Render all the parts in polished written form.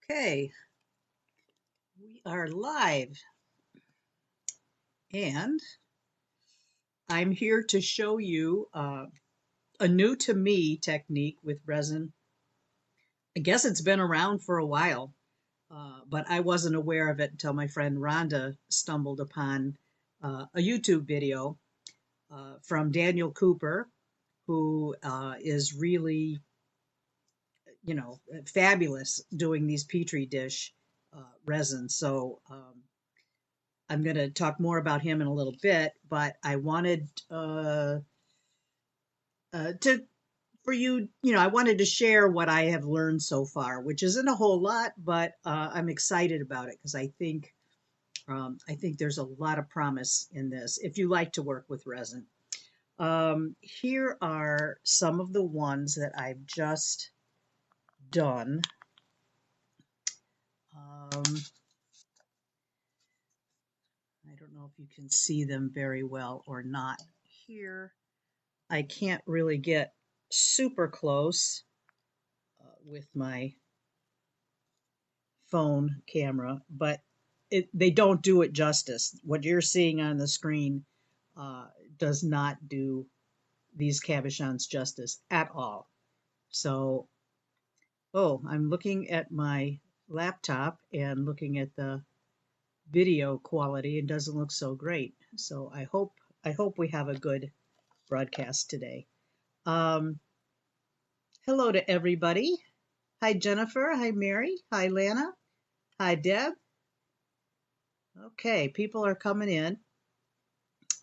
Okay, we are live, and I'm here to show you a new to me technique with resin. I guess it's been around for a while, but I wasn't aware of it until my friend Rhonda stumbled upon a YouTube video from Daniel Cooper, who is really, fabulous doing these Petri dish resins. So I'm going to talk more about him in a little bit, but I wanted to for you, I wanted to share what I have learned so far, which isn't a whole lot, but I'm excited about it because I think there's a lot of promise in this if you like to work with resin. Here are some of the ones that I've just done. I don't know if you can see them very well or not. Here, I can't really get super close with my phone camera, but they don't do it justice. What you're seeing on the screen uh, does not do these cabochons justice at all. So, oh, I'm looking at my laptop and looking at the video quality. It doesn't look so great. So I hope we have a good broadcast today. Um, Hello to everybody. Hi Jennifer. Hi Mary. Hi Lana. Hi Deb. Okay, people are coming in.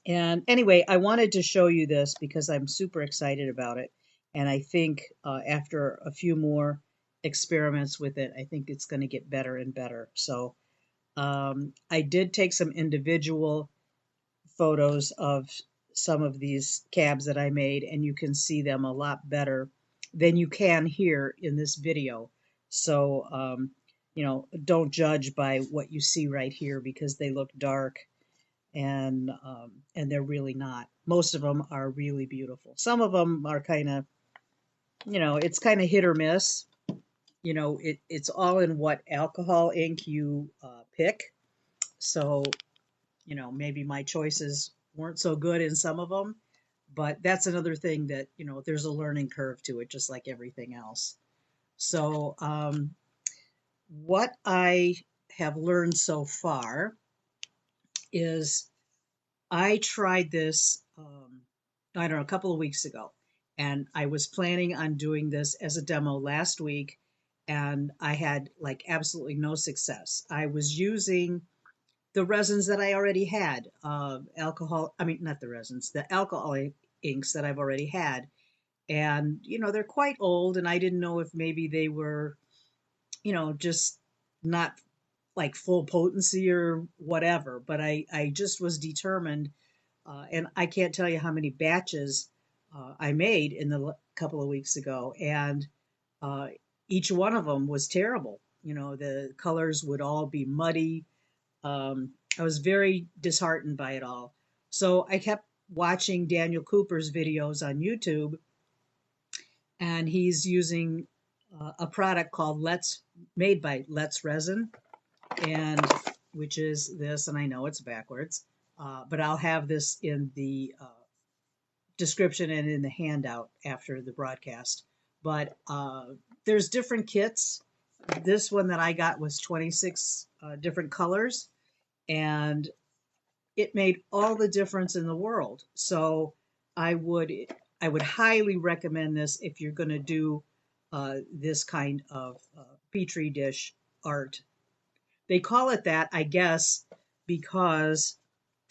And anyway, I wanted to show you this because I'm super excited about it. And I think after a few more experiments with it, I think it's going to get better and better. So I did take some individual photos of some of these cabs that I made, and you can see them a lot better than you can here in this video. So, don't judge by what you see right here because they look dark and they're really not. Most of them are really beautiful. Some of them are kind of, it's kind of hit or miss. It's all in what alcohol ink you pick. So, maybe my choices weren't so good in some of them, but that's another thing that, there's a learning curve to it, just like everything else. So, what I have learned so far is I tried this, I don't know, a couple of weeks ago, and I was planning on doing this as a demo last week, and I had like absolutely no success. I was using the resins that I already had, I mean, not the resins, the alcohol inks that I've already had. And, they're quite old, and I didn't know if maybe they were, just not like full potency or whatever, but I just was determined and I can't tell you how many batches I made in the couple of weeks ago, and uh, each one of them was terrible. The colors would all be muddy. I was very disheartened by it all. So I kept watching Daniel Cooper's videos on YouTube, and he's using a product called made by Let's Resin, and which is this, and I know it's backwards, but I'll have this in the description and in the handout after the broadcast. But there's different kits. This one that I got was 26 different colors, and it made all the difference in the world. So I would I would highly recommend this if you're going to do this kind of petri dish art. They call it that, I guess, because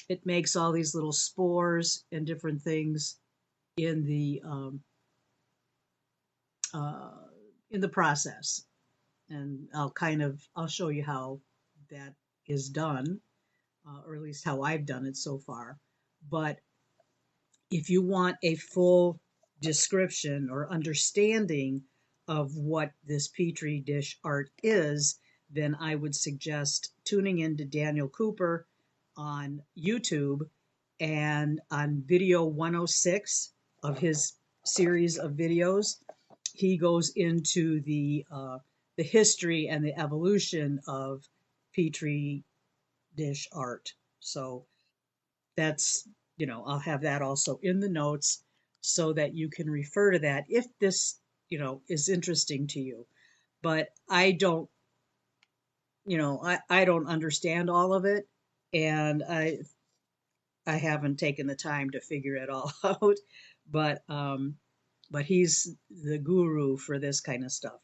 it makes all these little spores and different things in the uh, in the process. And I'll show you how that is done, or at least how I've done it so far. But if you want a full description or understanding of what this petri dish art is, then I would suggest tuning into Daniel Cooper on YouTube and on video 106 of his series of videos, he goes into the history and the evolution of Petri dish art. So that's, I'll have that also in the notes so that you can refer to that if this, is interesting to you. But I don't, I don't understand all of it, and I haven't taken the time to figure it all out. But but he's the guru for this kind of stuff.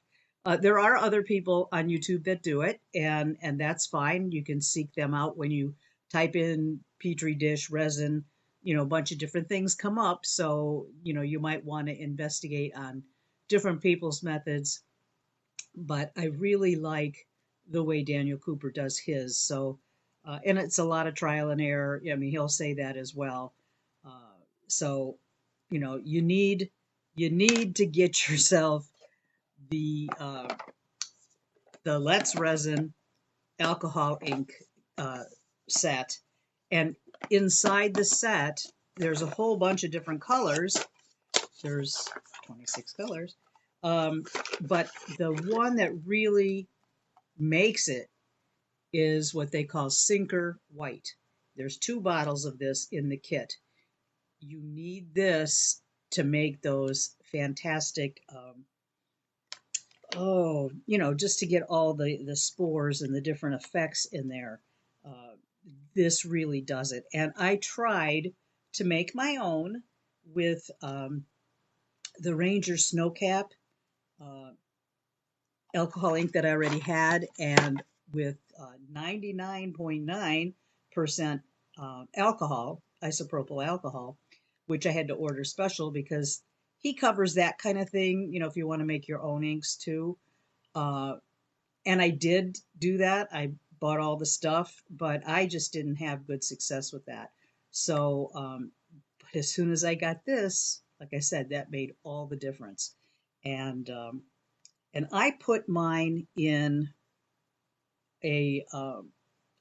There are other people on YouTube that do it, and that's fine. You can seek them out when you type in Petri dish resin. A bunch of different things come up, so you might want to investigate on different people's methods. But I really like the way Daniel Cooper does his. So, and it's a lot of trial and error. I mean, he'll say that as well. So, you need to get yourself the uh, the Let's Resin alcohol ink set, and inside the set there's a whole bunch of different colors. There's 26 colors, but the one that really makes it is what they call Sinker White. There's 2 bottles of this in the kit. You need this to make those fantastic, just to get all the spores and the different effects in there. Uh, this really does it. And I tried to make my own with the Ranger Snowcap uh, alcohol ink that I already had, and with 99.9% alcohol, isopropyl alcohol, which I had to order special because he covers that kind of thing, if you want to make your own inks too. Uh, and I did do that. I bought all the stuff, but I just didn't have good success with that. So, but as soon as I got this, like I said, that made all the difference. And I put mine in a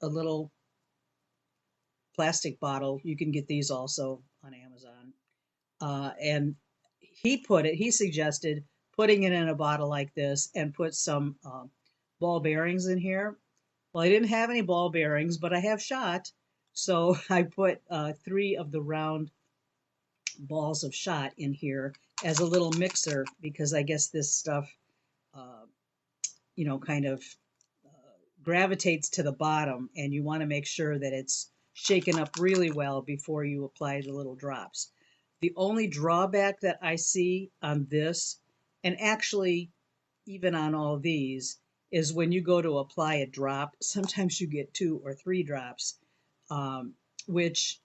little plastic bottle. You can get these also on Amazon. And he suggested putting it in a bottle like this and put some ball bearings in here. Well, I didn't have any ball bearings, but I have shot. So I put 3 of the round balls of shot in here as a little mixer because I guess this stuff, uh, kind of gravitates to the bottom, and you want to make sure that it's shaken up really well before you apply the little drops. The only drawback that I see on this, and actually even on all these, is when you go to apply a drop, sometimes you get 2 or 3 drops, which,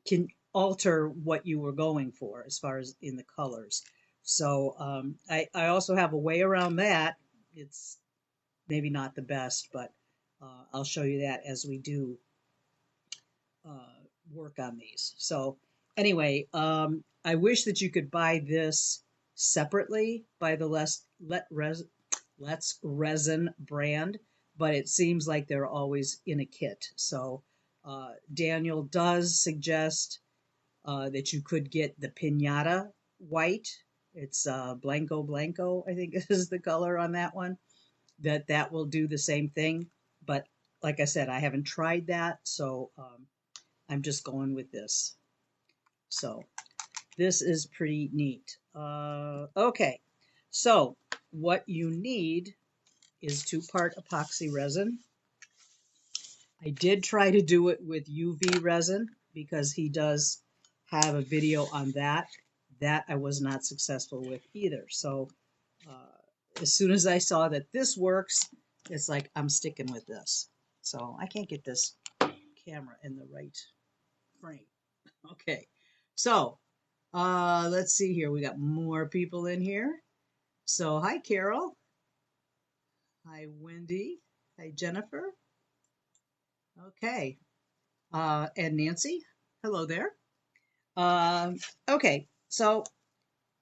can alter what you were going for as far as in the colors. So I also have a way around that. It's maybe not the best, but I'll show you that as we do work on these. So anyway, I wish that you could buy this separately by the Let's Resin brand, but it seems like they're always in a kit. So Daniel does suggest that you could get the Pinata White. It's Blanco Blanco, I think is the color on that one. That will do the same thing. But like I said, I haven't tried that, so I'm just going with this. So this is pretty neat. Okay, so what you need is 2-part epoxy resin. I did try to do it with UV resin because he does have a video on that. That I was not successful with either. So as soon as I saw that this works, it's like I'm sticking with this. So I can't get this camera in the right frame. Okay, so let's see here. We got more people in here. So hi, Carol. Hi, Wendy. Hi, Jennifer. Okay, and Nancy. Hello there. Okay, so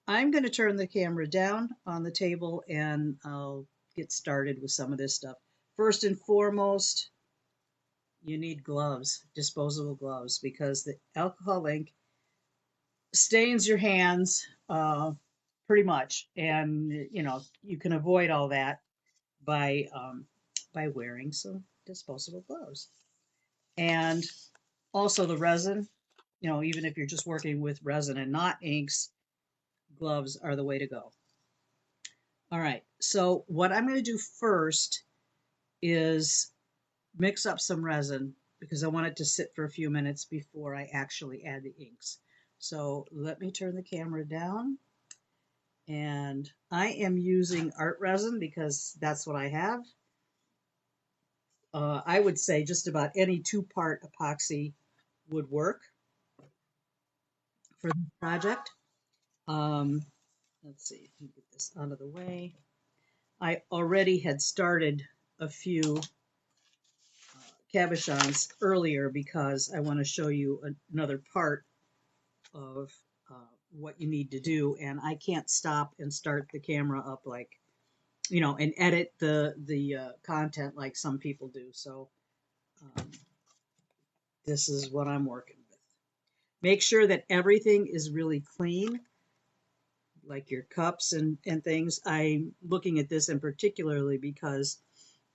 I'm going to turn the camera down on the table and I'll get started with some of this stuff. First and foremost, you need gloves, disposable gloves, because the alcohol ink stains your hands pretty much, and you know you can avoid all that by wearing some disposable gloves. And also the resin, you know, even if you're just working with resin and not inks, gloves are the way to go. All right, so what I'm going to do first is mix up some resin because I want it to sit for a few minutes before I actually add the inks. So let me turn the camera down, and I am using art resin because that's what I have. I would say just about any two-part epoxy would work for the project. Um, let's see, let me get this out of the way. I already had started a few cabochons earlier because I want to show you another part of what you need to do, and I can't stop and start the camera up like, you know, and edit the content like some people do. So um, this is what I'm working with. Make sure that everything is really clean, like your cups and things. I'm looking at this in particularly because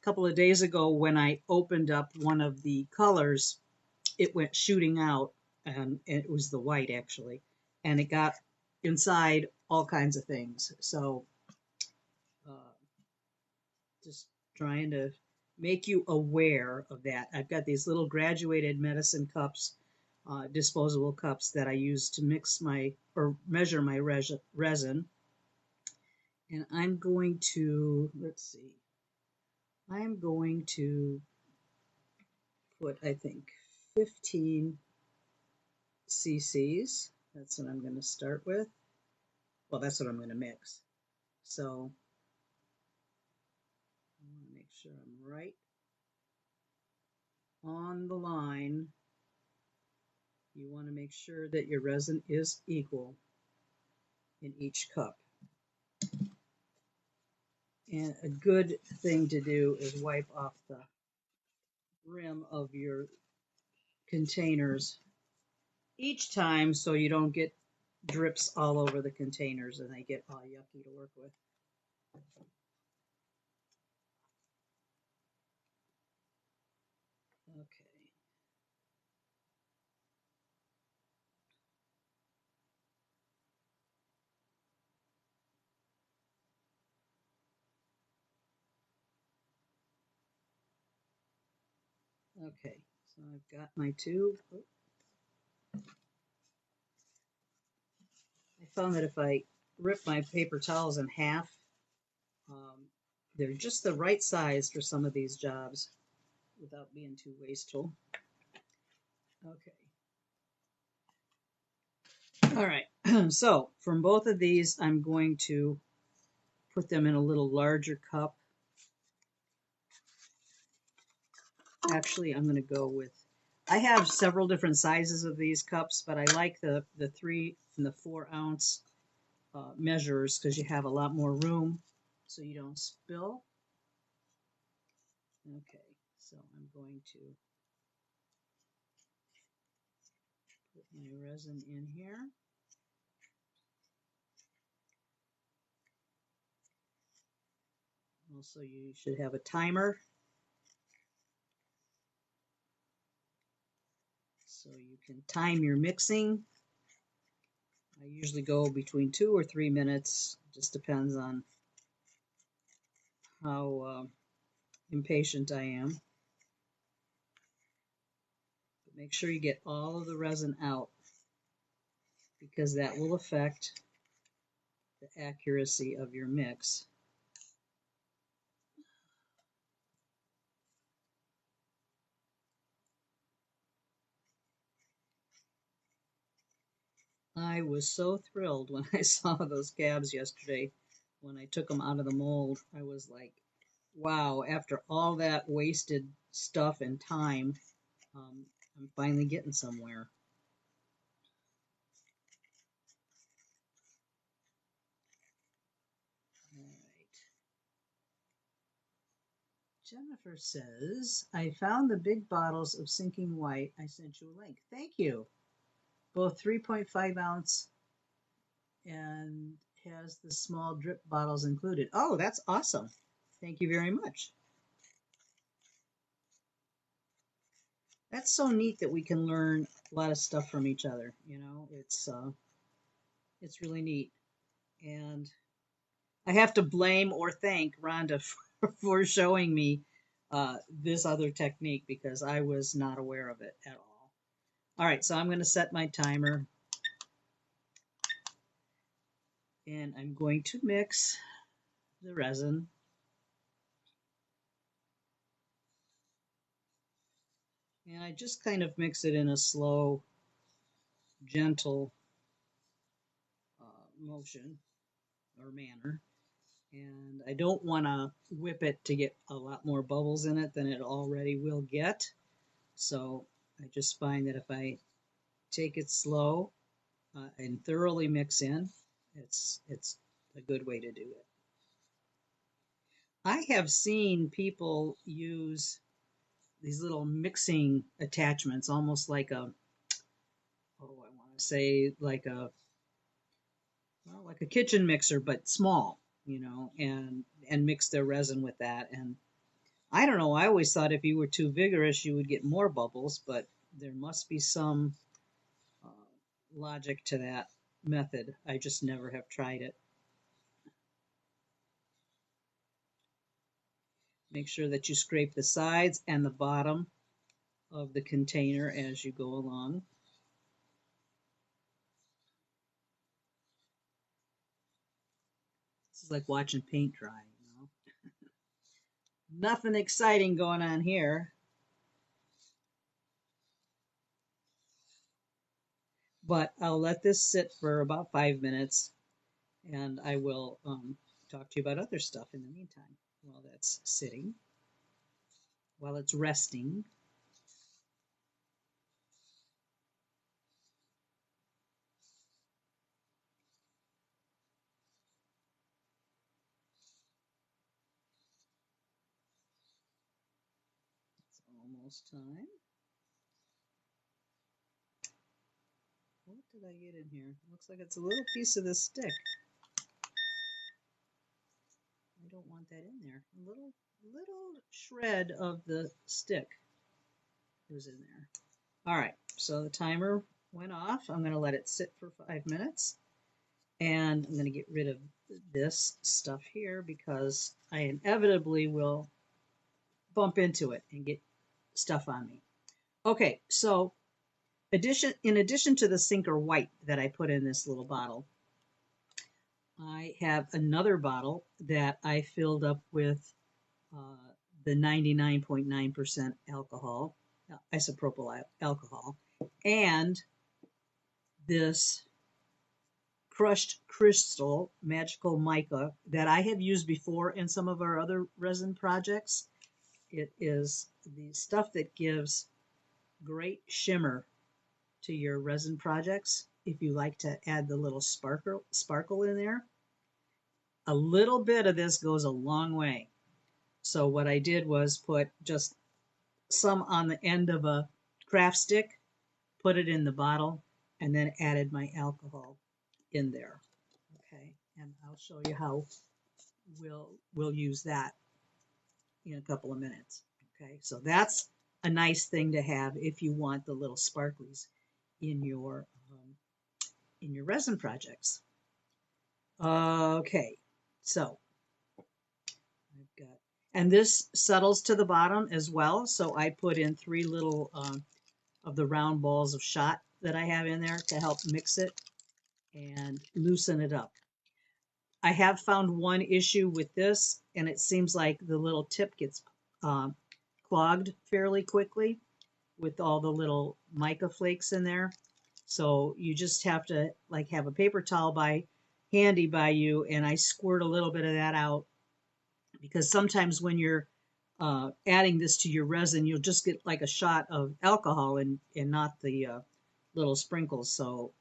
a couple of days ago when I opened up one of the colors, it went shooting out, and it was the white actually, and it got inside all kinds of things. So uh, just trying to make you aware of that. I've got these little graduated medicine cups, disposable cups that I use to mix my or measure my resin. And I'm going to, let's see, I'm going to put, I think, 15 cc's. That's what I'm going to start with. Well, that's what I'm going to mix. So I want to make sure I'm right on the line. You want to make sure that your resin is equal in each cup. And a good thing to do is wipe off the rim of your containers each time so you don't get drips all over the containers and they get all yucky to work with. Okay. Okay, so I've got my tube. I found that if I rip my paper towels in half, um, they're just the right size for some of these jobs without being too wasteful. Okay. All right. So from both of these, I'm going to put them in a little larger cup. Actually, I'm going to go with, I have several different sizes of these cups, but I like the 3 and the 4 ounce measures because you have a lot more room so you don't spill. Okay, so I'm going to put my resin in here. Also, you should have a timer so you can time your mixing. I usually go between 2 or 3 minutes, just depends on how impatient I am. But make sure you get all of the resin out because that will affect the accuracy of your mix. I was so thrilled when I saw those cabs yesterday. When I took them out of the mold, I was like, wow, after all that wasted stuff and time, I'm finally getting somewhere. All right. Jennifer says, I found the big bottles of sinking white. I sent you a link. Thank you. Both 3.5 ounce and has the small drip bottles included. Oh, that's awesome. Thank you very much. That's so neat that we can learn a lot of stuff from each other. You know, it's really neat. And I have to blame or thank Rhonda for showing me this other technique because I was not aware of it at all. All right, so I'm going to set my timer and I'm going to mix the resin. And I just kind of mix it in a slow, gentle motion or manner. And I don't want to whip it to get a lot more bubbles in it than it already will get. So I just find that if I take it slow and thoroughly mix in, it's a good way to do it. I have seen people use these little mixing attachments, almost like a, I want to say like a, well, like a kitchen mixer, but small, you know, and mix their resin with that. And I don't know, I always thought if you were too vigorous, you would get more bubbles, but there must be some uh, logic to that method. I just never have tried it. Make sure that you scrape the sides and the bottom of the container as you go along. This is like watching paint dry, you know. Nothing exciting going on here. But I'll let this sit for about 5 minutes and I will talk to you about other stuff in the meantime while that's sitting, while it's resting. It's almost time. What did I get in here? Looks like it's a little piece of the stick. I don't want that in there. A little shred of the stick was in there. All right, so the timer went off. I'm going to let it sit for 5 minutes. And I'm going to get rid of this stuff here because I inevitably will bump into it and get stuff on me. Okay, so in addition to the Sinker White that I put in this little bottle, I have another bottle that I filled up with the 99.9% alcohol, isopropyl alcohol, and this crushed crystal magical mica that I have used before in some of our other resin projects. It is the stuff that gives great shimmer to your resin projects. If you like to add the little sparkle in there, a little bit of this goes a long way. So what I did was put just some on the end of a craft stick, put it in the bottle, and then added my alcohol in there. Okay, and I'll show you how we'll use that in a couple of minutes. Okay, so that's a nice thing to have if you want the little sparklies in your resin projects. Okay, so I've got, and this settles to the bottom as well. So I put in 3 little of the round balls of shot that I have in there to help mix it and loosen it up. I have found one issue with this, and it seems like the little tip gets clogged fairly quickly with all the little mica flakes in there. So you just have to like have a paper towel handy by you, and I squirt a little bit of that out because sometimes when you're adding this to your resin, you'll just get like a shot of alcohol and not the little sprinkles. So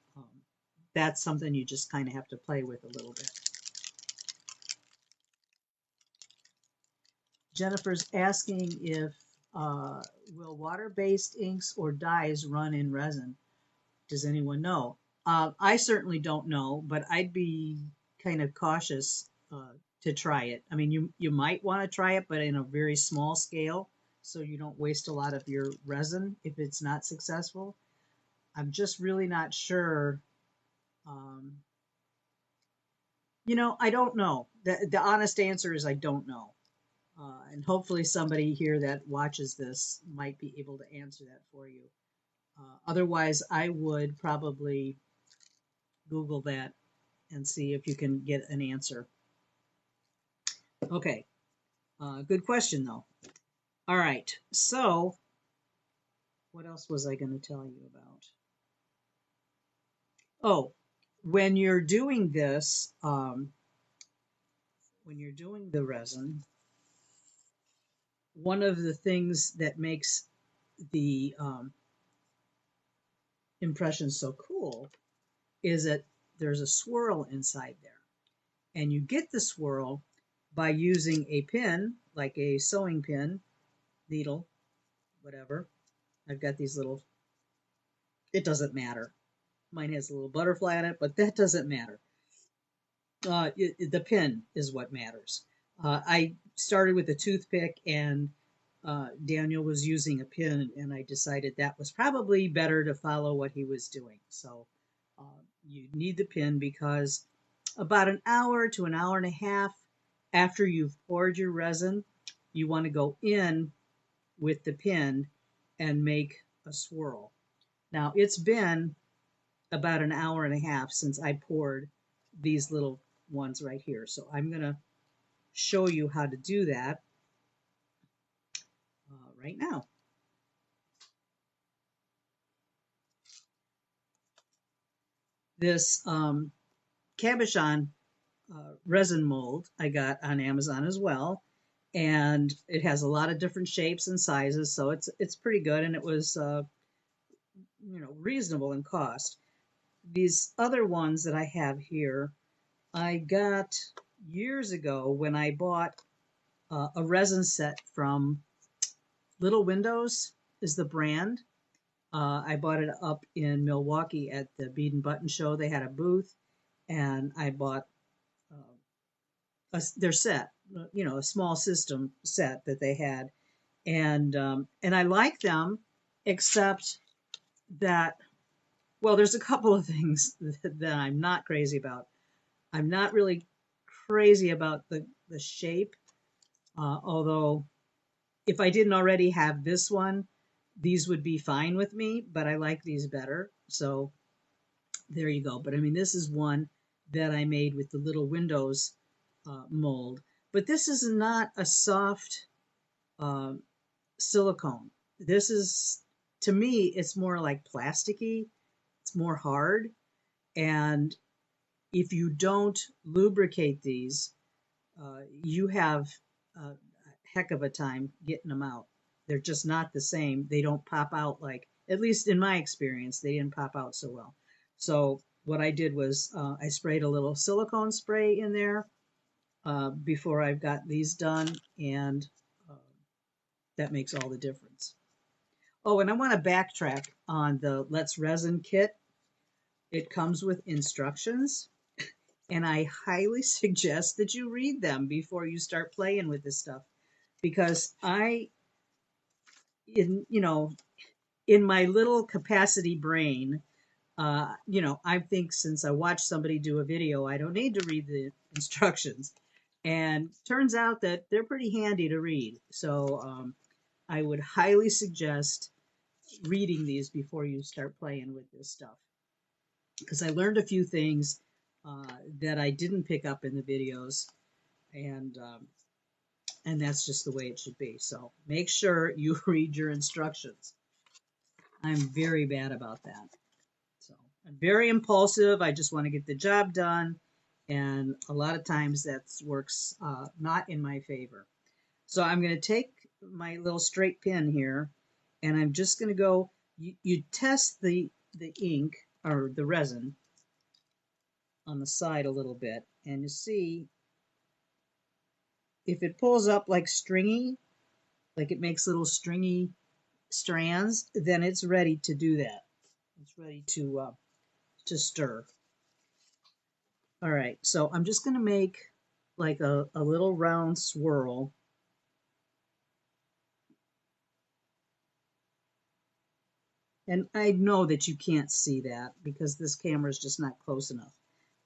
that's something you just kind of have to play with a little bit. Jennifer's asking if will water-based inks or dyes run in resin? Does anyone know? I certainly don't know, but I'd be kind of cautious to try it. I mean, you might want to try it, but in a very small scale, so you don't waste a lot of your resin if it's not successful. I'm just really not sure. Um, I don't know. The honest answer is I don't know. And hopefully somebody here that watches this might be able to answer that for you. Otherwise, I would probably Google that and see if you can get an answer. Okay, good question though. All right, so what else was I going to tell you about? Oh, when you're doing this, when you're doing the resin, one of the things that makes the impression so cool is that there's a swirl inside there. And you get the swirl by using a pin, like a sewing pin, needle, whatever. I've got these little, it doesn't matter. Mine has a little butterfly on it, but that doesn't matter. The pin is what matters. I started with a toothpick, and Daniel was using a pin, and I decided that was probably better to follow what he was doing. So you need the pin because about an hour to an hour and a half after you've poured your resin, you want to go in with the pin and make a swirl. Now, it's been about an hour and a half since I poured these little ones right here. So I'm going to show you how to do that right now. This Cabochon resin mold I got on Amazon as well, and it has a lot of different shapes and sizes, so it's pretty good, and it was reasonable in cost. These other ones that I have here, I got years ago when I bought a resin set from Little Windows is the brand. I bought it up in Milwaukee at the Bead and Button Show. They had a booth, and I bought their set, a small system set that they had, and I like them, except that, well, there's a couple of things that I'm not crazy about. I'm not really crazy about the shape, although if I didn't already have this one, these would be fine with me, but I like these better. So there you go. But I mean, this is one that I made with the Little Windows mold. But this is not a soft uh, silicone. This is, to me, it's more like plasticky. It's more hard. And if you don't lubricate these, you have a heck of a time getting them out. They're just not the same. They don't pop out like, at least in my experience, they didn't pop out so well. So what I did was I sprayed a little silicone spray in there before I've got these done, and uh, that makes all the difference. Oh, and I want to backtrack on the Let's Resin kit. It comes with instructions, and I highly suggest that you read them before you start playing with this stuff, because in my little capacity brain, I think since I watched somebody do a video, I don't need to read the instructions. And turns out that they're pretty handy to read. So I would highly suggest reading these before you start playing with this stuff, because I learned a few things that I didn't pick up in the videos, and that's just the way it should be. So make sure you read your instructions. I'm very bad about that. So I'm very impulsive. I just want to get the job done, and a lot of times that works not in my favor. So I'm going to take my little straight pin here, and I'm just going to go. You test the ink or the resin on the side a little bit, and you see if it pulls up like stringy, like it makes little stringy strands, then it's ready to do that. It's ready to stir. All right, so I'm just going to make like a little round swirl. And I know that you can't see that because this camera is just not close enough.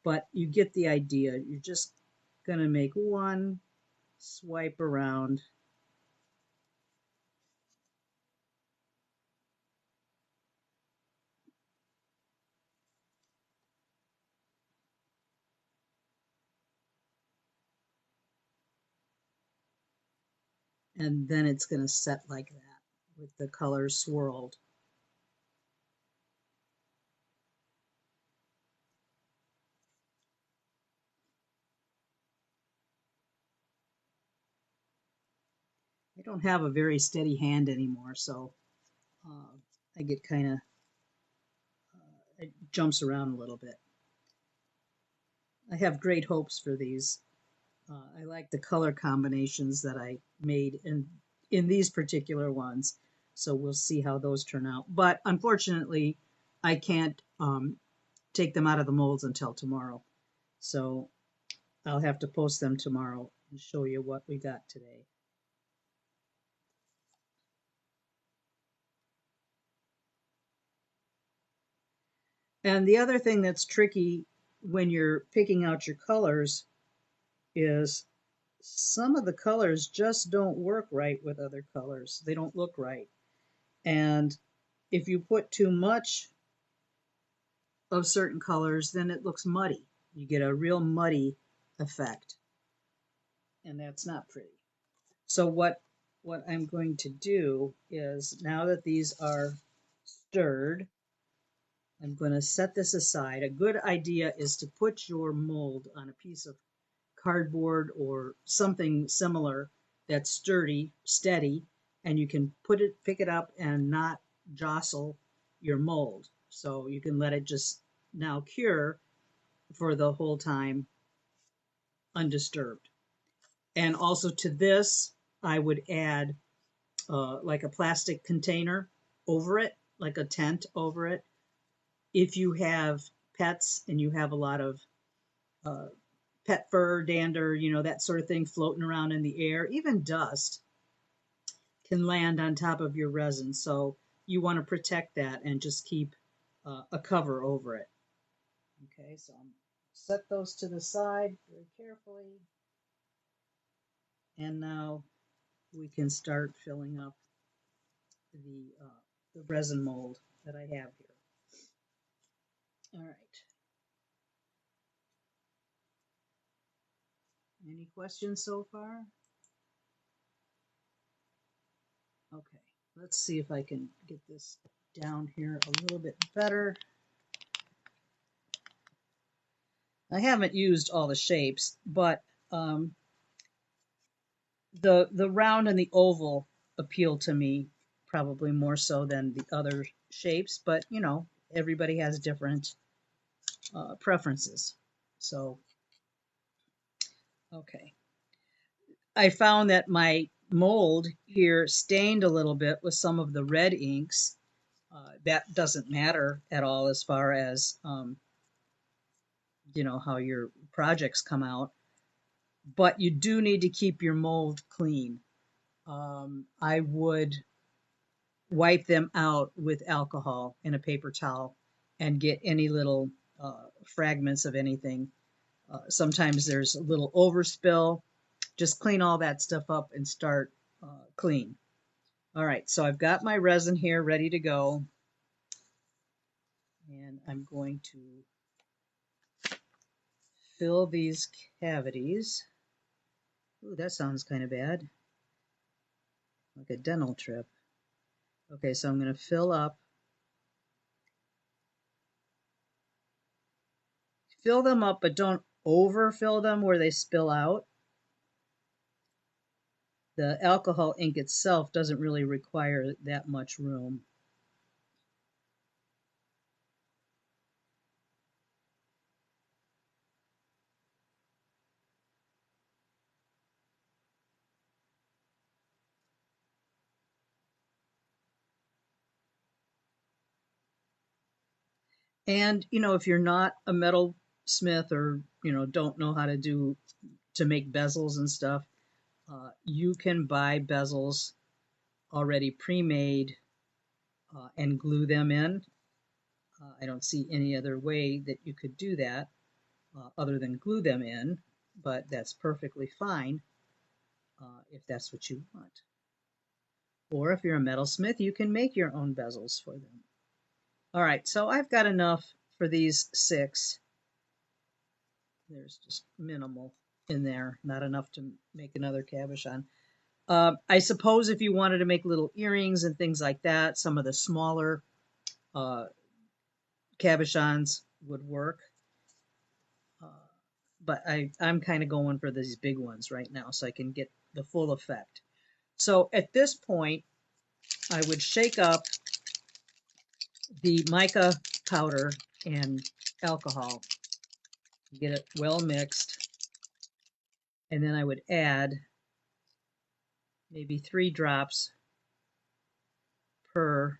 But you get the idea. You're just going to make one swipe around. And then it's going to set like that with the colors swirled. I don't have a very steady hand anymore, so I get kind of, it jumps around a little bit. I have great hopes for these. I like the color combinations that I made in these particular ones. So we'll see how those turn out. But unfortunately, I can't take them out of the molds until tomorrow. So I'll have to post them tomorrow and show you what we got today. And the other thing that's tricky when you're picking out your colors is some of the colors just don't work right with other colors. They don't look right. And if you put too much of certain colors, then it looks muddy. You get a real muddy effect, and that's not pretty. So what I'm going to do is, now that these are stirred, I'm going to set this aside. A good idea is to put your mold on a piece of cardboard or something similar that's sturdy, steady, and you can pick it up and not jostle your mold. So you can let it just now cure for the whole time undisturbed. And also to this, I would add like a plastic container over it, like a tent over it. If you have pets and you have a lot of uh, pet fur, dander, that sort of thing floating around in the air, even dust can land on top of your resin. So you want to protect that and just keep a cover over it. Okay, so I'm set those to the side very carefully. And now we can start filling up the resin mold that I have here. All right. Any questions so far? Okay, let's see if I can get this down here a little bit better. I haven't used all the shapes, but the round and the oval appeal to me probably more so than the other shapes, but everybody has different preferences. So, okay. I found that my mold here stained a little bit with some of the red inks. That doesn't matter at all as far as how your projects come out, but you do need to keep your mold clean. I would wipe them out with alcohol in a paper towel and get any little fragments of anything. Sometimes there's a little overspill. Just clean all that stuff up and start clean. All right, so I've got my resin here ready to go. And I'm going to fill these cavities. Ooh, that sounds kind of bad. Like a dental trip. Okay, so I'm going to fill them up, but don't overfill them where they spill out. The alcohol ink itself doesn't really require that much room. And, if you're not a metal smith or, don't know how to make bezels and stuff, you can buy bezels already pre-made and glue them in. I don't see any other way that you could do that other than glue them in, but that's perfectly fine if that's what you want. Or if you're a metalsmith, you can make your own bezels for them. All right, so I've got enough for these 6. There's just minimal in there, not enough to make another cabochon. I suppose if you wanted to make little earrings and things like that, some of the smaller cabochons would work. But I'm kind of going for these big ones right now so I can get the full effect. So at this point, I would shake up the mica powder and alcohol, get it well mixed, and then I would add maybe 3 drops per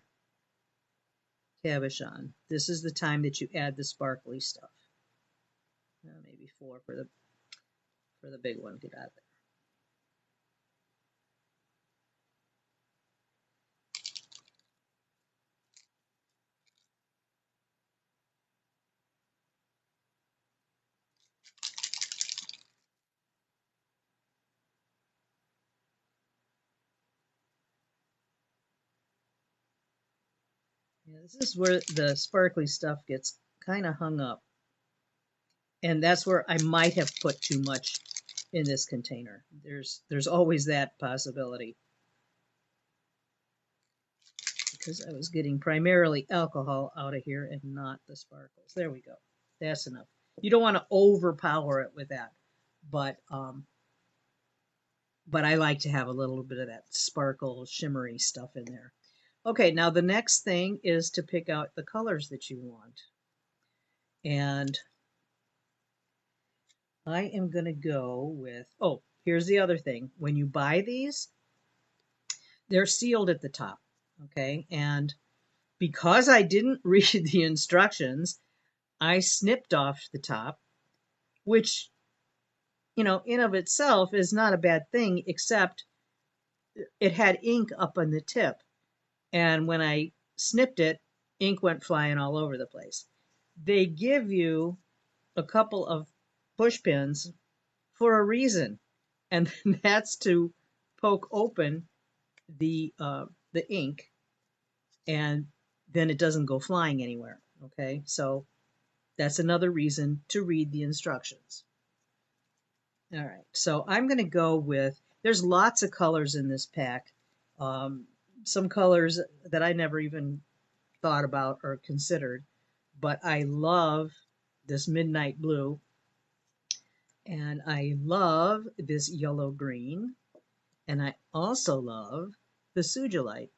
cabochon. This is the time that you add the sparkly stuff. Maybe 4 for the big one. Get out of there. Yeah, this is where the sparkly stuff gets kind of hung up. And that's where I might have put too much in this container. There's always that possibility. Because I was getting primarily alcohol out of here and not the sparkles. There we go. That's enough. You don't want to overpower it with that. But I like to have a little bit of that sparkle, shimmery stuff in there. Okay, now the next thing is to pick out the colors that you want. And I am going to go with, oh, here's the other thing. When you buy these, they're sealed at the top, okay? And because I didn't read the instructions, I snipped off the top, which, in of itself is not a bad thing, except it had ink up on the tip. And when I snipped it, ink went flying all over the place. They give you a couple of push pins for a reason, and that's to poke open the ink, and then it doesn't go flying anywhere. Okay, so that's another reason to read the instructions. All right, so I'm going to go with, there's lots of colors in this pack. Some colors that I never even thought about or considered, but I love this midnight blue, and I love this yellow green, and I also love the sugilite.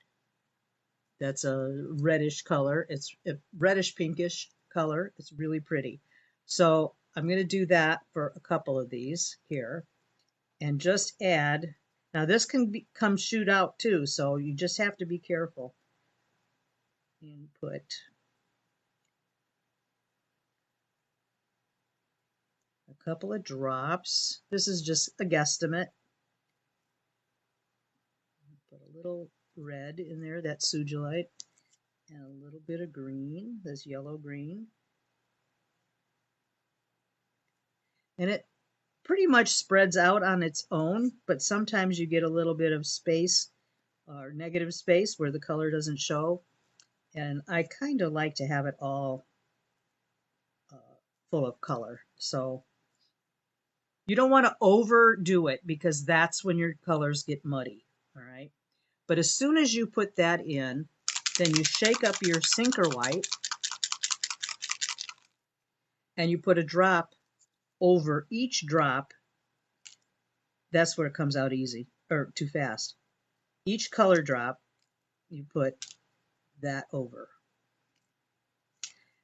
That's a reddish color. It's a reddish pinkish color. It's really pretty. So I'm going to do that for a couple of these here and just add. Now this can come shoot out too, so you just have to be careful. And put a couple of drops. This is just a guesstimate. Put a little red in there, that's sugilite, and a little bit of green, this yellow green. And it pretty much spreads out on its own, but sometimes you get a little bit of space or negative space where the color doesn't show. And I kind of like to have it all full of color. So you don't want to overdo it because that's when your colors get muddy. All right. But as soon as you put that in, then you shake up your sinker white and you put a drop over each drop. That's where it comes out easy or too fast. Each color drop, you put that over.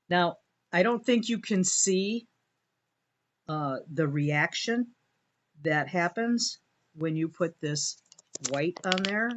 Now, I don't think you can see the reaction that happens when you put this white on there.